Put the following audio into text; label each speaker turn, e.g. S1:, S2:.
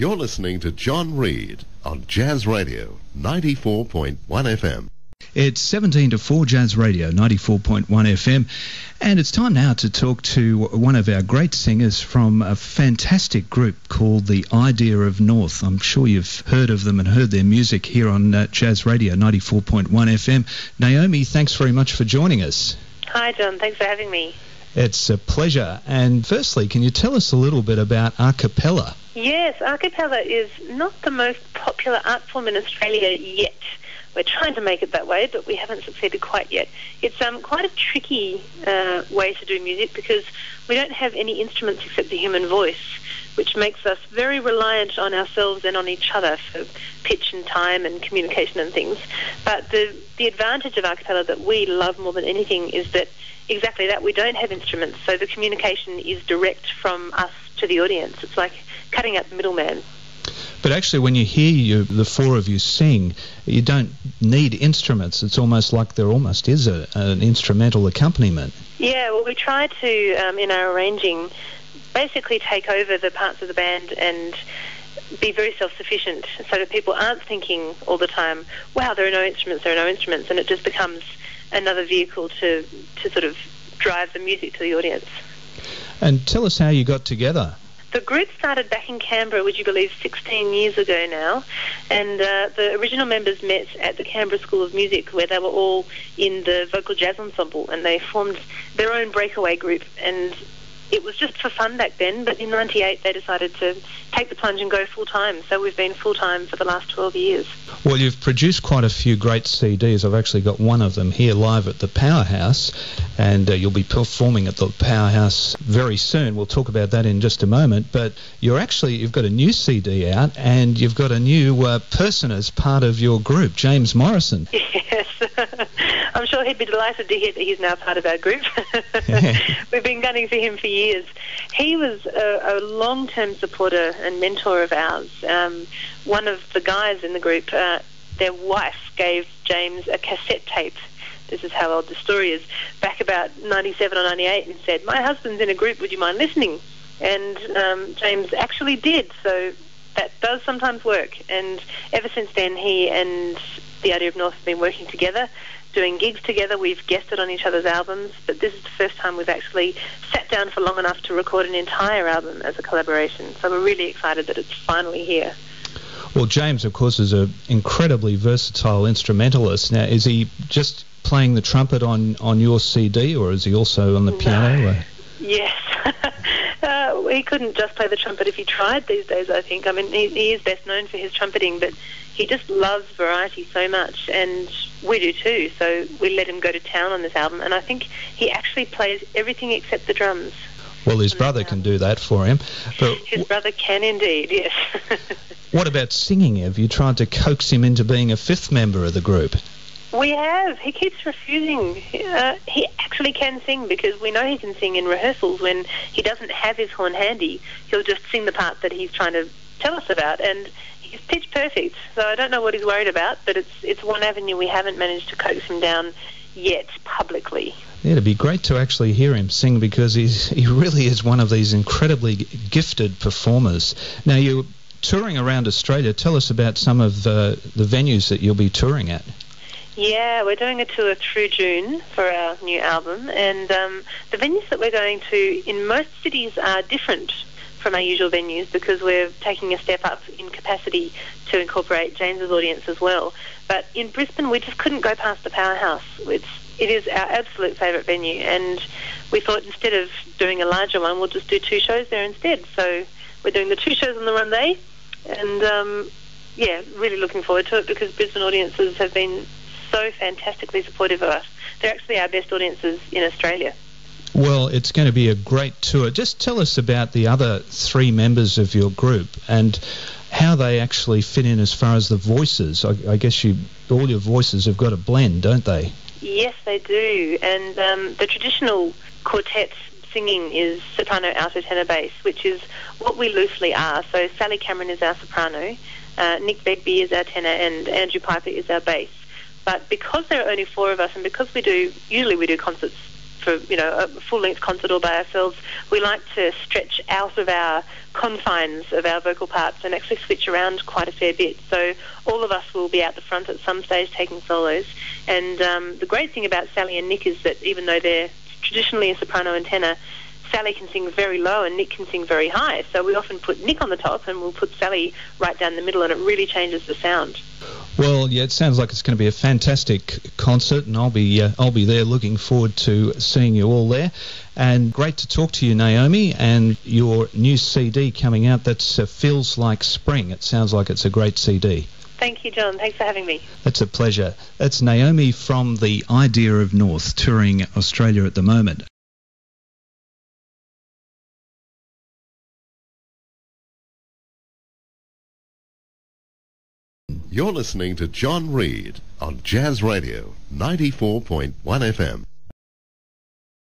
S1: You're listening to John Reed on Jazz Radio 94.1 FM.
S2: It's 17 to 4 Jazz Radio 94.1 FM, and it's time now to talk to one of our great singers from a fantastic group called The Idea of North. I'm sure you've heard of them and heard their music here on Jazz Radio 94.1 FM. Naomi, thanks very much for joining us.
S3: Hi John, thanks for having me.
S2: It's a pleasure. And firstly, can you tell us a little bit about A Cappella?
S3: Yes, A Cappella is not the most popular art form in Australia yet. We're trying to make it that way, but we haven't succeeded quite yet. It's quite a tricky way to do music because we don't have any instruments except the human voice, which makes us very reliant on ourselves and on each other for pitch and time and communication and things. But the advantage of A Cappella that we love more than anything is that exactly that, we don't have instruments, so the communication is direct from us to the audience. It's like cutting out the middleman.
S2: But actually, when you hear the four of you sing, you don't need instruments. It's almost like there almost is an instrumental accompaniment.
S3: Yeah, well, we try to, in our arranging, basically take over the parts of the band and be very self-sufficient so that people aren't thinking all the time, wow, there are no instruments, and it just becomes another vehicle to sort of drive the music to the audience. And
S2: tell us how you got together.
S3: The group started back in Canberra, would you believe, 16 years ago now, and the original members met at the Canberra School of Music where they were all in the vocal jazz ensemble, and they formed their own breakaway group, and it was just for fun back then, but in 98 they decided to take the plunge and go full-time, so we've been full-time for the last 12 years.
S2: Well, you've produced quite a few great CDs. I've actually got one of them here live at the Powerhouse, and you'll be performing at the Powerhouse very soon. We'll talk about that in just a moment, but you've got a new CD out, and you've got a new person as part of your group, James Morrison.
S3: Yes, I'm sure he'd be delighted to hear that he's now part of our group. We've been gunning for him for years. He was a long-term supporter and mentor of ours. One of the guys in the group, their wife gave James a cassette tape. This is how old the story is. Back about 97 or 98, and said, "My husband's in a group, would you mind listening?" And James actually did, so that does sometimes work. And ever since then, he and The Idea of North have been working together, doing gigs together. We've guested on each other's albums, but this is the first time we've actually sat down for long enough to record an entire album as a collaboration. So we're really excited that it's finally here.
S2: Well, James, of course, is an incredibly versatile instrumentalist. Now, is he just playing the trumpet on your CD, or is he also on the piano?
S3: No. Yes. He couldn't just play the trumpet if he tried these days, I think. I mean, he is best known for his trumpeting, but he just loves variety so much, and we do too, so we let him go to town on this album, and I think he actually plays everything except the drums.
S2: Well, his brother can do that for him. But
S3: his brother can indeed, yes.
S2: What about singing? Have you tried to coax him into being a fifth member of the group?
S3: We have. He keeps refusing. He actually can sing, because we know he can sing in rehearsals. When he doesn't have his horn handy, he'll just sing the part that he's trying to tell us about, and he's pitch perfect. So I don't know what he's worried about, but it's one avenue we haven't managed to coax him down yet publicly.
S2: Yeah, it'd be great to actually hear him sing, because he really is one of these incredibly gifted performers. Now, you're touring around Australia. Tell us about some of the venues that you'll be touring at.
S3: Yeah, we're doing a tour through June for our new album, and the venues that we're going to in most cities are different from our usual venues, because we're taking a step up in capacity to incorporate James's audience as well. But in Brisbane, we just couldn't go past the Powerhouse. It is our absolute favourite venue, and we thought instead of doing a larger one, we'll just do 2 shows there instead. So we're doing the 2 shows on the run day, and really looking forward to it, because Brisbane audiences have been so fantastically supportive of us. They're actually our best audiences in Australia.
S2: Well, it's going to be a great tour. Just tell us about the other 3 members of your group and how they actually fit in as far as the voices. I guess all your voices have got a blend, don't they?
S3: Yes, they do. And the traditional quartet singing is soprano, alto, tenor, bass, which is what we loosely are. So Sally Cameron is our soprano, Nick Begbie is our tenor, and Andrew Piper is our bass. But because there are only 4 of us, and because we do concerts for a full-length concert all by ourselves, we like to stretch out of our confines of our vocal parts and actually switch around quite a fair bit. So all of us will be out the front at some stage taking solos. And the great thing about Sally and Nick is that even though they're traditionally a soprano and tenor, Sally can sing very low and Nick can sing very high. So we often put Nick on the top and we'll put Sally right down the middle, and it really changes the sound.
S2: Well, yeah, it sounds like it's going to be a fantastic concert, and I'll be there looking forward to seeing you all there. And great to talk to you, Naomi, and your new CD coming out that feels like spring. It sounds like it's a great CD.
S3: Thank you, John. Thanks for having me.
S2: That's a pleasure. That's Naomi from the Idea of North, touring Australia at the moment.
S1: You're listening to John Reed on Jazz Radio 94.1 FM.